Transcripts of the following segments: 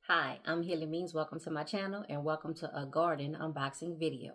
Hi, I'm Hilly Means. Welcome to my channel and welcome to a garden unboxing video.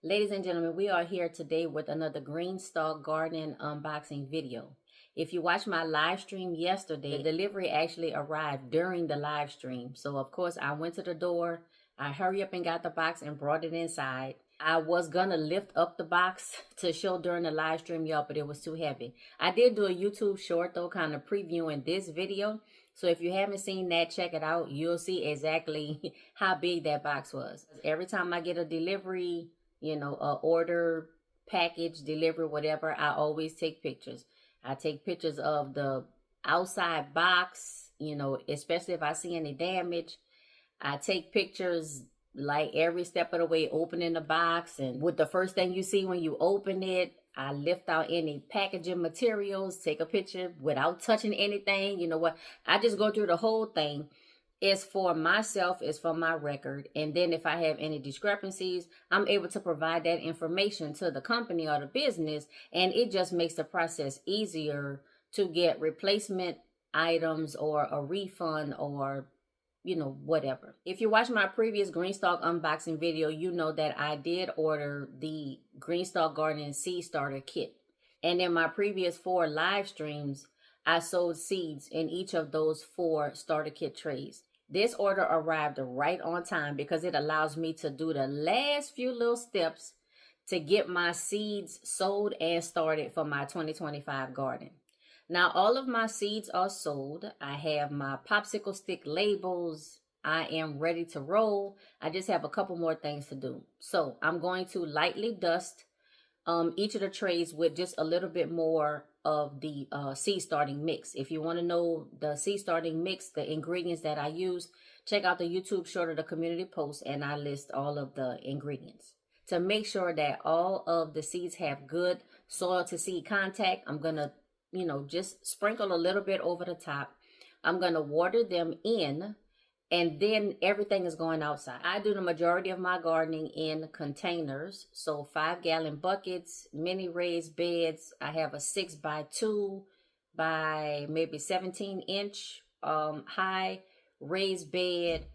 Ladies and gentlemen, we are here today with another Greenstalk Garden unboxing video. If you watched my live stream yesterday, the delivery actually arrived during the live stream. So of course I went to the door, I hurried up and got the box and brought it inside. I was gonna lift up the box to show during the live stream, y'all, but it was too heavy. I did do a YouTube short though, kind of previewing this video. So if you haven't seen that, check it out. You'll see exactly how big that box was. Every time I get a delivery, a order, package, delivery, whatever, I always take pictures. I take pictures of the outside box, especially if I see any damage. I take pictures like every step of the way, opening the box. And with the first thing you see when you open it, I lift out any packaging materials, take a picture without touching anything. You know what? I just go through the whole thing. It's for myself, it's for my record. And then if I have any discrepancies, I'm able to provide that information to the company or the business. And it just makes the process easier to get replacement items or a refund or, whatever. If you watch my previous Greenstalk unboxing video, you know that I did order the Greenstalk Garden Seed Starter Kit. And in my previous 4 live streams, I sold seeds in each of those 4 starter kit trays. This order arrived right on time because it allows me to do the last few little steps to get my seeds sold and started for my 2025 garden. Now, all of my seeds are sold. I have my popsicle stick labels. I am ready to roll. I just have a couple more things to do. So I'm going to lightly dust each of the trays with just a little bit more of the seed starting mix. If you want to know the seed starting mix, the ingredients that I use, check out the YouTube short of the community post and I list all of the ingredients. To make sure that all of the seeds have good soil to seed contact, I'm going to, just sprinkle a little bit over the top. I'm going to water them in. And then everything is going outside. I do the majority of my gardening in containers. So 5-gallon buckets, mini raised beds. I have a 6x2 by maybe 17-inch high raised bed.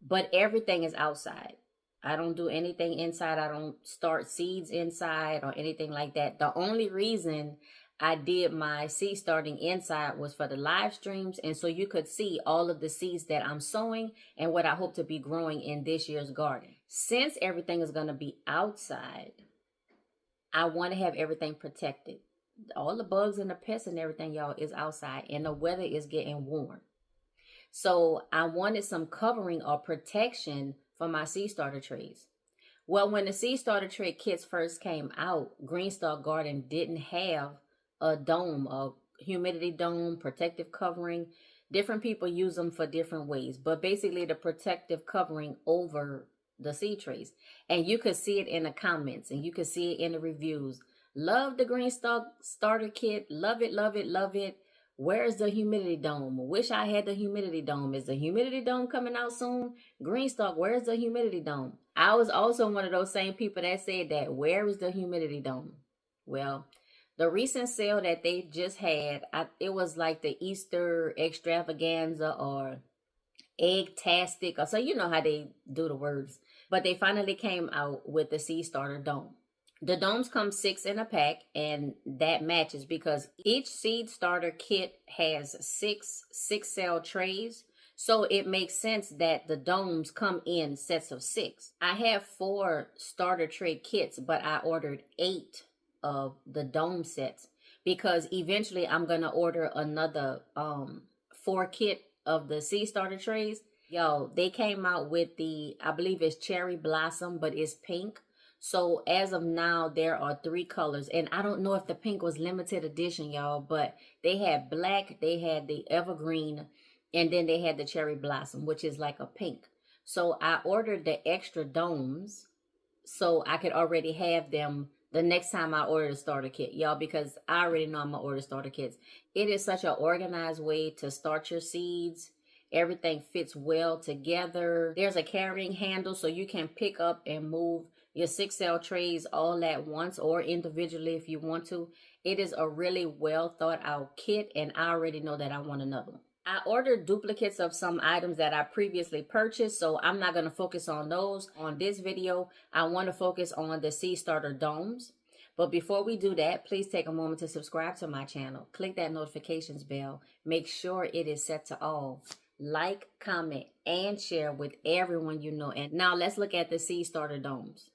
But everything is outside. I don't do anything inside. I don't start seeds inside or anything like that. The only reason I did my seed starting inside was for the live streams. And so you could see all of the seeds that I'm sowing and what I hope to be growing in this year's garden. Since everything is going to be outside, I want to have everything protected. All the bugs and the pests and everything, y'all, is outside and the weather is getting warm. So I wanted some covering or protection for my seed starter trays. Well, when the seed starter tray kits first came out, Greenstalk Garden didn't have a dome, a humidity dome, protective covering. Different people use them for different ways, but basically the protective covering over the seed trays. And you could see it in the comments and you could see it in the reviews. Love the Greenstalk starter kit. Love it, love it, love it. Where's the humidity dome? Wish I had the humidity dome. Is the humidity dome coming out soon? Greenstalk, where's the humidity dome? I was also one of those same people that said that. Where is the humidity dome? Well, the recent sale that they just had, it was like the Easter extravaganza or egg-tastic, or so you know how they do the words. But they finally came out with the seed starter dome. The domes come 6 in a pack, and that matches because each seed starter kit has 6 6-cell trays. So it makes sense that the domes come in sets of 6. I have 4 starter tray kits, but I ordered 8 of the dome sets because eventually I'm gonna order another 4 kit of the seed starter trays. Yo, they came out with the, I believe it's cherry blossom, but it's pink. So as of now, there are 3 colors, and I don't know if the pink was limited edition, y'all, but they had black, they had the evergreen, And then they had the cherry blossom, which is like a pink. So I ordered the extra domes so I could already have them the next time I order the starter kit, y'all, because I already know I'm gonna order starter kits. It is such an organized way to start your seeds. Everything fits well together. There's a carrying handle so you can pick up and move your 6 cell trays all at once or individually if you want to. It is a really well thought out kit, and I already know that I want another one. I ordered duplicates of some items that I previously purchased, so I'm not going to focus on those on this video. I want to focus on the seed starter domes. But before we do that, please take a moment to subscribe to my channel. Click that notifications bell. Make sure it is set to all. Like, comment, and share with everyone you know. And now let's look at the seed starter domes.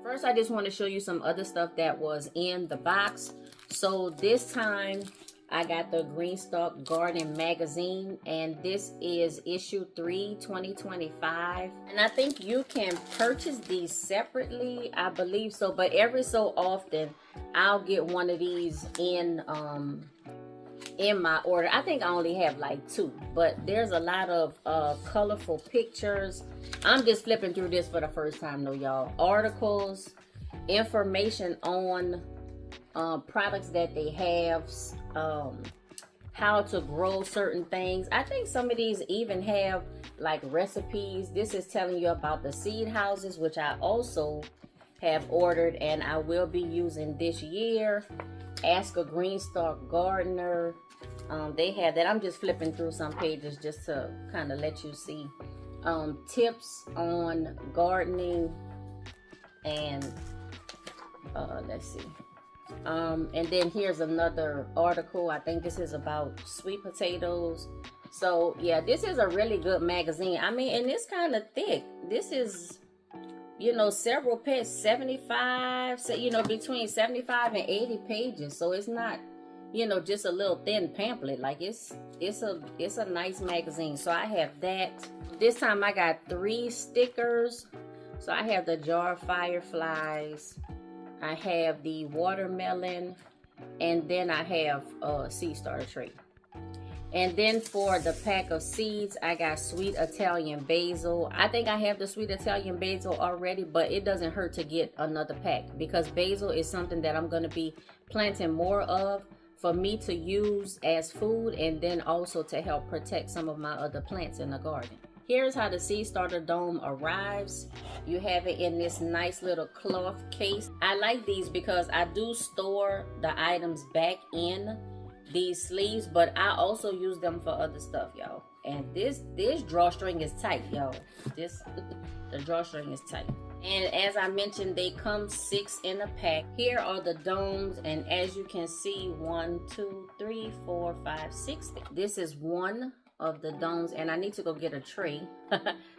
First, I just want to show you some other stuff that was in the box. So this time, I got the Greenstalk Garden magazine, and this is issue 3, 2025. And I think you can purchase these separately, I believe so. But every so often, I'll get one of these in my order. I think I only have like 2, but there's a lot of colorful pictures. I'm just flipping through this for the first time though, y'all. Articles, information on products that they have, how to grow certain things. I think some of these even have like recipes. This is telling you about the seed houses, which I also have ordered and I will be using this year. Ask a Greenstalk Gardener. They have that. I'm just flipping through some pages just to kind of let you see tips on gardening, and let's see. And then here's another article. I think this is about sweet potatoes. So yeah, this is a really good magazine. I mean, and it's kind of thick. This is, you know, several pages, 75, so, you know, between 75 and 80 pages. So it's not, you know, just a little thin pamphlet. Like it's a nice magazine. So I have that. This time I got 3 stickers. So I have the jar fireflies, I have the watermelon, and then I have a seed starter tray. And then for the pack of seeds, I got sweet Italian basil. I think I have the sweet Italian basil already, but it doesn't hurt to get another pack because basil is something that I'm going to be planting more of for me to use as food, and then also to help protect some of my other plants in the garden. Here's how the seed starter dome arrives. You have it in this nice little cloth case. I like these because I do store the items back in these sleeves, but I also use them for other stuff, y'all. And this drawstring is tight, y'all. The drawstring is tight. And as I mentioned, they come 6 in a pack. Here are the domes, and as you can see, 1, 2, 3, 4, 5, 6. This is one of the domes, and I need to go get a tray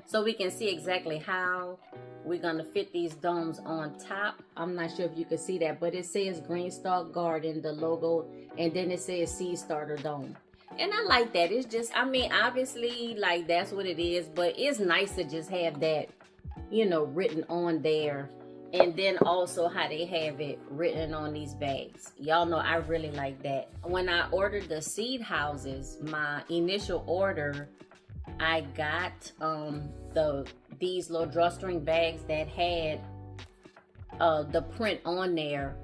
so we can see exactly how we're gonna fit these domes on top. I'm not sure if you can see that, but it says Greenstalk Garden, the logo, and then it says seed starter dome. And I like that. It's just, I mean, obviously, like, that's what it is, but it's nice to just have that, you know, written on there. And then also how they have it written on these bags. Y'all know I really like that. When I ordered the seed houses, my initial order, I got these little drawstring bags that had the print on there,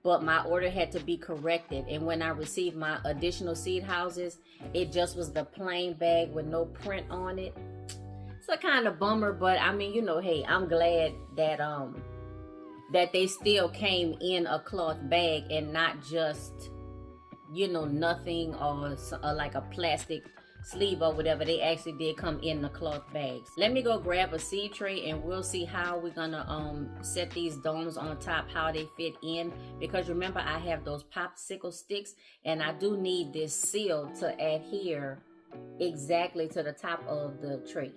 but my order had to be corrected. And when I received my additional seed houses, it just was the plain bag with no print on it. It's a kind of bummer, but I mean, you know, hey, I'm glad that that they still came in a cloth bag and not just, you know, nothing or like a plastic sleeve or whatever. They actually did come in the cloth bags. Let me go grab a seed tray and we'll see how we're gonna set these domes on top, how they fit in, because remember I have those popsicle sticks and I do need this seal to adhere exactly to the top of the tray.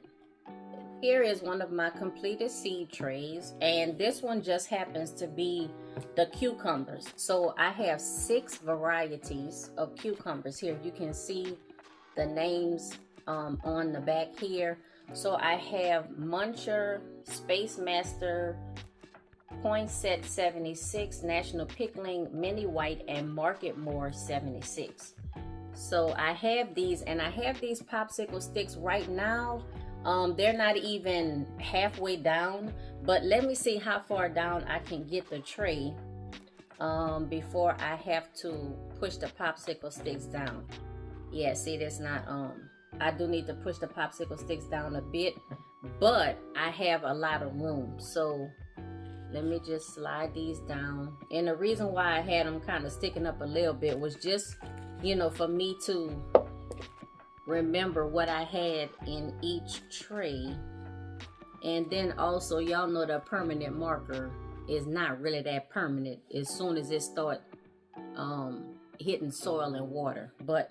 Here is one of my completed seed trays, and this one just happens to be the cucumbers. So I have 6 varieties of cucumbers here. You can see the names on the back here. So I have Muncher, Space Master, Poinsett 76, National Pickling, Mini White, and Market More 76. So I have these, and I have these popsicle sticks right now. They're not even halfway down, but let me see how far down I can get the tray before I have to push the popsicle sticks down. Yeah, see, that's not, I do need to push the popsicle sticks down a bit, but I have a lot of room. So let me just slide these down. And the reason why I had them kind of sticking up a little bit was just, you know, for me to remember what I had in each tray. And then also, y'all know the permanent marker is not really that permanent as soon as it start hitting soil and water, but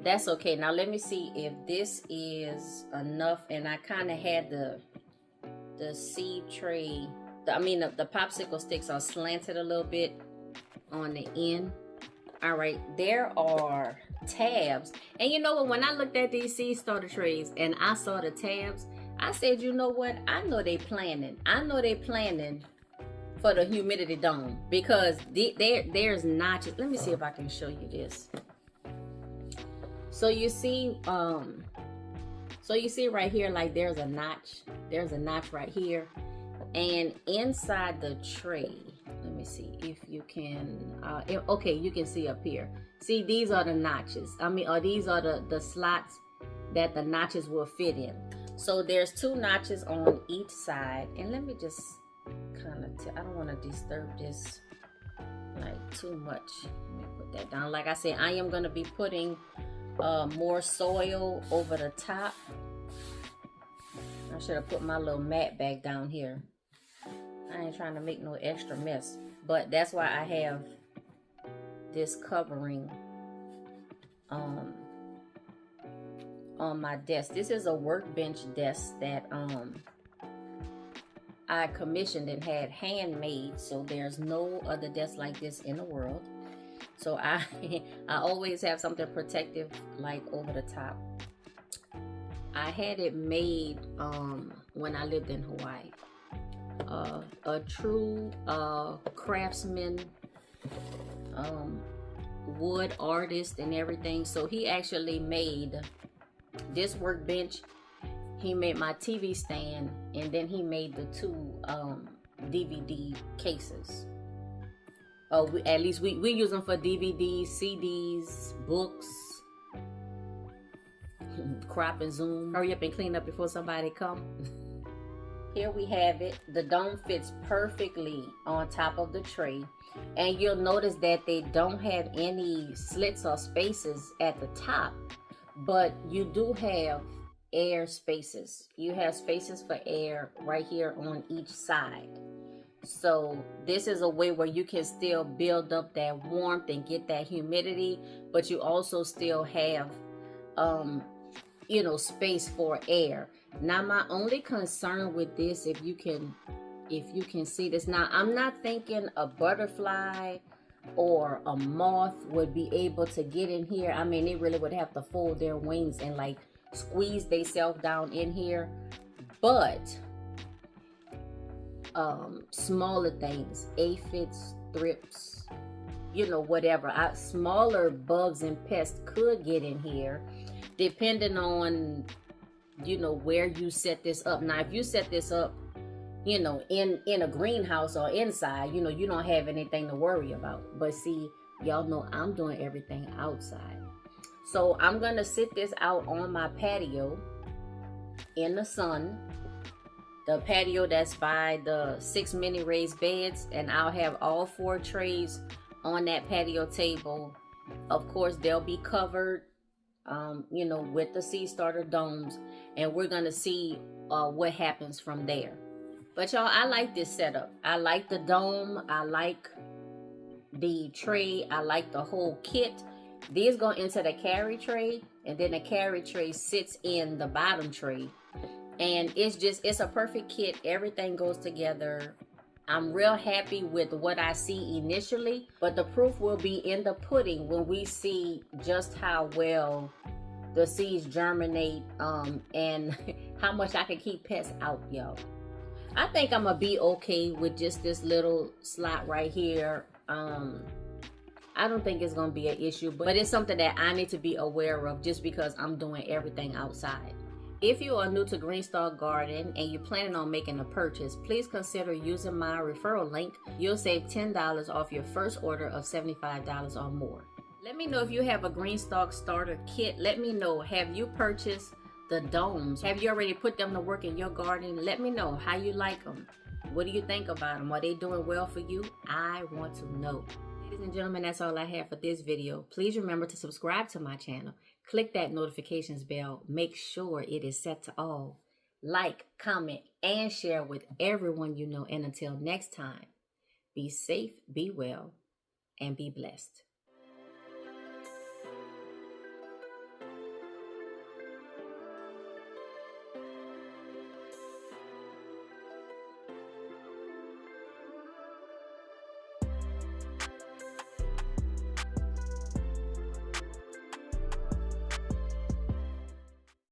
that's okay. Now let me see if this is enough. And I kind of had the seed tray, the popsicle sticks are slanted a little bit on the end. All right, there are tabs. And you know what, when I looked at these seed starter trays and I saw the tabs, I said, you know what, I know they planning. I know they planning for the humidity dome, because there's notches. Let me see if I can show you this. So you see right here, like there's a notch right here, and inside the tray, let me see if you can, okay, you can see up here. See, these are the notches. Or these are the slots that the notches will fit in. So there's 2 notches on each side. And let me just kind of, I don't want to disturb this like too much. Let me put that down. Like I said, I am going to be putting more soil over the top. I should have put my little mat back down here. I ain't trying to make no extra mess, but that's why I have this covering on my desk. This is a workbench desk that I commissioned and had handmade, so there's no other desk like this in the world. So I always have something protective like over the top. I had it made when I lived in Hawaii. A true craftsman, wood artist and everything. So he actually made this workbench. He made my TV stand, and then he made the 2 DVD cases. At least we use them for DVDs, CDs, books. Crop and zoom. Hurry up and clean up before somebody come. Here we have it. The dome fits perfectly on top of the tray. And you'll notice that they don't have any slits or spaces at the top, but you do have air spaces. You have spaces for air right here on each side. So this is a way where you can still build up that warmth and get that humidity, but you also still have you know, space for air. Now my only concern with this, if you can see this, now I'm not thinking a butterfly or a moth would be able to get in here. I mean, they really would have to fold their wings and like squeeze themselves down in here. But smaller things, aphids, thrips, you know, whatever, smaller bugs and pests could get in here, depending on, you know, where you set this up. Now if you set this up, you know, in a greenhouse or inside, you know, you don't have anything to worry about. But see, y'all know I'm doing everything outside. So I'm gonna sit this out on my patio in the sun, the patio that's by the 6 mini raised beds, and I'll have all 4 trays on that patio table. Of course, they'll be covered, you know, with the seed starter domes, and we're gonna see what happens from there. But y'all, I like this setup. I like the dome. I like the tray. I like the whole kit. These go into the carry tray, and then the carry tray sits in the bottom tray. And it's a perfect kit. Everything goes together. I'm real happy with what I see initially, but the proof will be in the pudding when we see just how well the seeds germinate, and how much I can keep pests out, y'all. I think I'm gonna be okay with just this little slot right here. I don't think it's going to be an issue, but it's something that I need to be aware of just because I'm doing everything outside. If you are new to Greenstalk Garden and you're planning on making a purchase, please consider using my referral link. You'll save $10 off your first order of $75 or more. Let me know if you have a Greenstalk starter kit. Let me know, have you purchased the domes? Have you already put them to work in your garden? Let me know how you like them. What do you think about them? Are they doing well for you? I want to know. Ladies and gentlemen, that's all I have for this video. Please remember to subscribe to my channel. Click that notifications bell. Make sure it is set to all. Like, comment, and share with everyone you know. And until next time, be safe, be well, and be blessed.